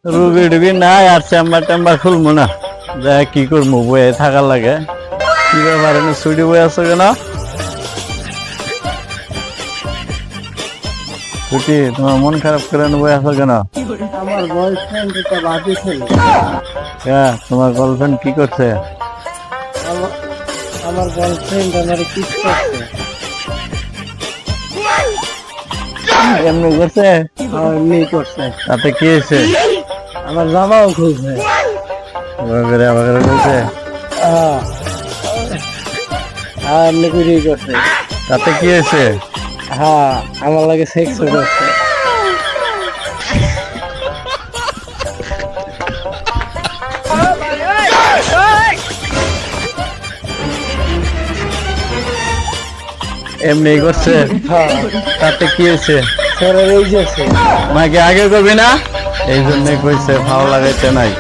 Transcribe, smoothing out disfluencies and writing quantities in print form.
রুগী টুগী নাই আর চেম্বার টেম্বার খুলবো না, যা কি করবো বয়ে থাকার লাগে। কি ব্যাপার এনে ছুটি বয়ে আছো কেন? ছুটি তোমার মন খারাপ করে বয়ে আছো কেন? আমার বয়ফ্রেন্ড এটা বাদে ছিল। হ্যাঁ, তোমার গার্লফ্রেন্ড কি করছে? আমার আমার গার্লফ্রেন্ড আমার কিস করছে। এমনি করছে? আমার এমনি করছে। তাতে কি হয়েছে? আমার জামাও খুলছে। আবার বলছে এমনি করেই করছে। তাতে কি হয়েছে? হ্যাঁ, আমার লাগে সেক্সও করছে। এমনি করছে? হ্যাঁ, তাতে কি হয়েছে? স্যারের এই যাচ্ছে। মাকে আগে করবি না, এই জন্য কইছে ভালো লাগাইতে নাই।